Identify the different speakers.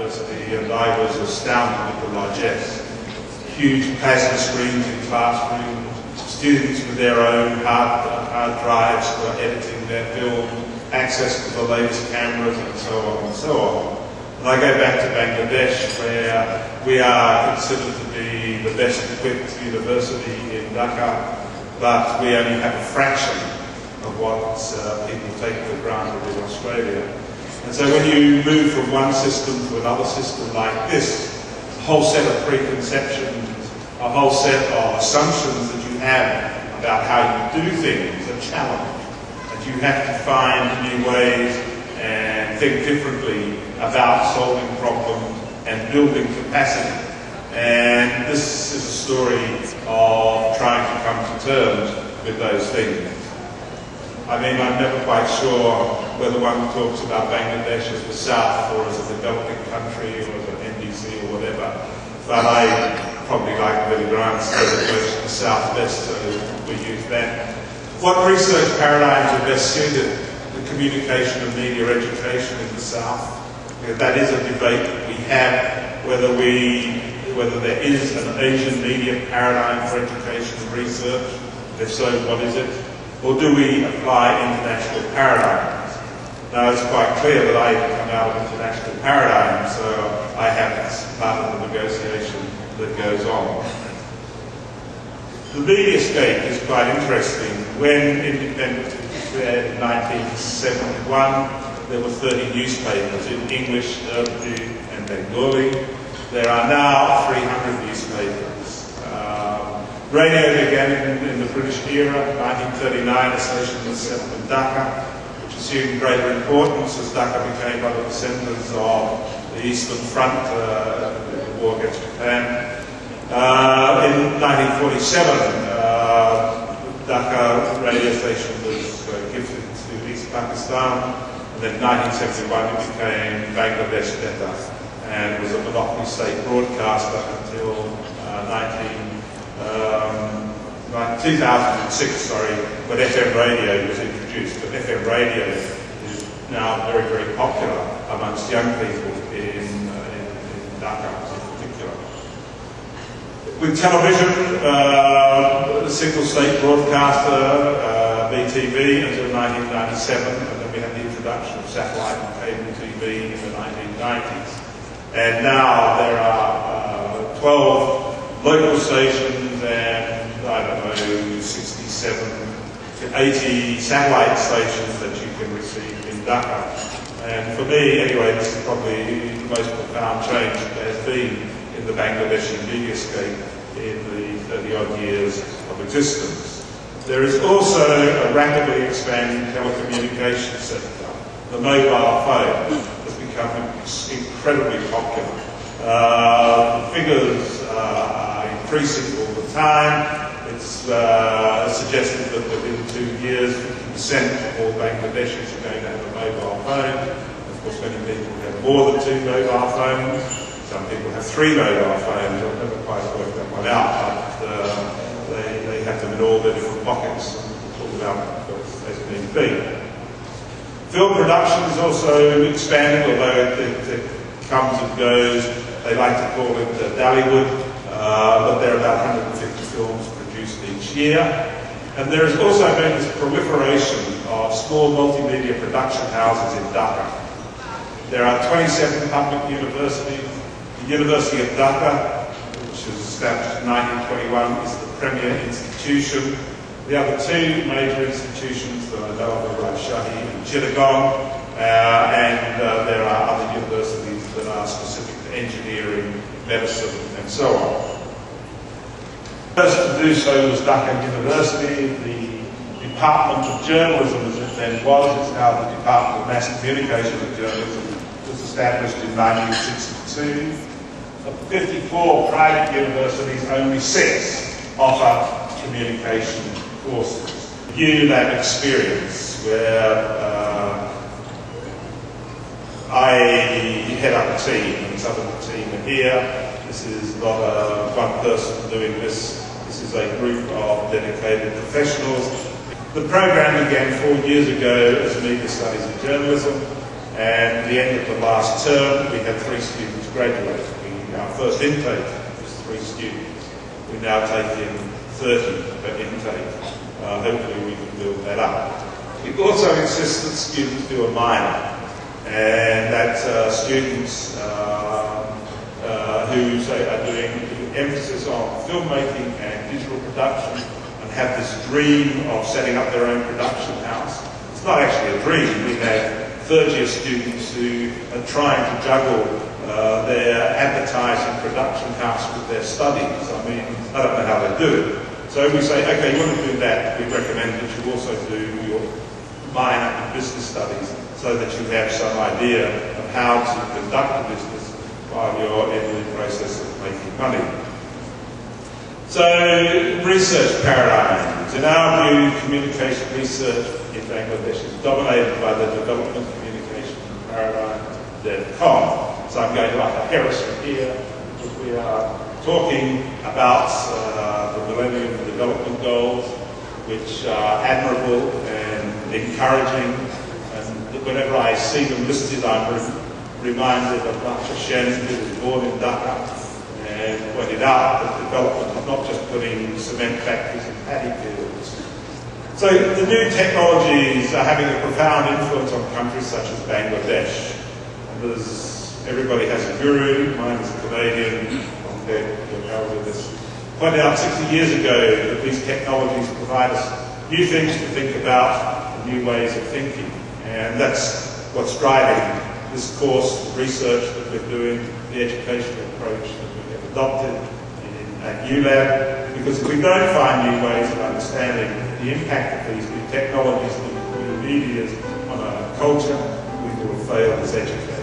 Speaker 1: University, and I was astounded at the largesse. Huge plasma screens in classrooms, students with their own hard drives for editing their film, access to the latest cameras, and so on and so on. And I go back to Bangladesh, where we are considered to be the best equipped university in Dhaka, but we only have a fraction of what people take for granted in Australia. And so when you move from one system to another system like this, a whole set of preconceptions, a whole set of assumptions that you have about how you do things are challenged. And you have to find new ways and think differently about solving problems and building capacity. And this is a story of trying to come to terms with those things. I mean, I'm never quite sure whether one talks about Bangladesh as the South or as a developing country or as an NDC or whatever, but I probably like Willie Grant's designation of the South-West, so we use that. What research paradigms are best suited to communication and media education in the South? Because that is a debate that we have, whether there is an Asian media paradigm for education and research. If so, what is it? Or do we apply international paradigms? Now, it's quite clear that I come out of international paradigms, so I have that's part of the negotiation that goes on. The mediascape is quite interesting. When independence was declared in 1971, there were 30 newspapers in English, Urdu and Bengali. There are now 300 newspapers. Radio began in the British era, 1939, a station was set up in Dhaka, which assumed greater importance as Dhaka became one of the centres of the Eastern Front, the war against Japan. In 1947, Dhaka radio station was gifted to East Pakistan, and then in 1971 it became Bangladesh Data, and was a monopoly state broadcaster until 2006, when FM radio was introduced. But FM radio is now very, very popular amongst young people in Dhaka in particular. With television, the single state broadcaster, BTV, until 1997, and then we had the introduction of satellite and cable TV in the 1990s. And now there are 12 local stations and, I don't know, 67 to 80 satellite stations that you can receive in Dhaka. And for me, anyway, this is probably the most profound change there has been in the Bangladeshi mediascape in the 30-odd years of existence. There is also a rapidly expanding telecommunications sector. The mobile phone has become incredibly popular. The figures are increasing all the time. It's suggested that within 2 years, 50% of all Bangladeshis are going to have a mobile phone. Of course, many people have more than 2 mobile phones. Some people have 3 mobile phones. I've never quite worked that one out, but they have them in all their different pockets. We'll talk about that as need be. Film production is also expanding, although it comes and goes. They like to call it Dollywood, but there are about 150 films produced each year. And there has also been this proliferation of small multimedia production houses in Dhaka. There are 27 public universities. The University of Dhaka, which was established in 1921, is the premier institution. The other 2 major institutions that I know of are Rajshahi and Chittagong, and there are other universities that are specific to engineering, medicine, and so on. First to do so was Dhaka University. The Department of Journalism, as it then was, it's now the Department of Mass Communication and Journalism, was established in 1962. Of the 54 private universities, only 6 offer communication courses. ULab experience, where I head up a team, and some of the team are here. This is not one person doing this. This is a group of dedicated professionals. The program began 4 years ago as Media Studies and Journalism, And at the end of the last term, we had 3 students graduate. Our first intake was 3 students. We now take in 30 per intake. Hopefully we can build that up. We also insist that students do a minor, and that students who say are doing emphasis on filmmaking and digital production and have this dream of setting up their own production house. It's not actually a dream. We have third-year students who are trying to juggle their advertising production house with their studies. I mean, I don't know how they do it. So we say, okay, you want to do that, we recommend that you also do your minor in business studies so that you have some idea of how to conduct a business while you're in the process of making money. So, research paradigms. In our view, communication research in Bangladesh is dominated by the development communication paradigm, DevCom. So I'm going like a heresy here, because we are talking about the Millennium Development Goals, which are admirable and encouraging, and whenever I see them listed, I'm reminded of Dr. Shen, who was born in Dhaka, and pointed out that development is not just putting cement factories in paddy fields. So the new technologies are having a profound influence on countries such as Bangladesh. And everybody has a guru. Mine is a Canadian. Pointed out 60 years ago that these technologies provide us new things to think about, new ways of thinking. And that's what's driving this course, the research that we're doing, the educational approach that we have adopted at ULab. Because if we don't find new ways of understanding the impact of these new technologies, the new medias on our culture, we will fail as educators.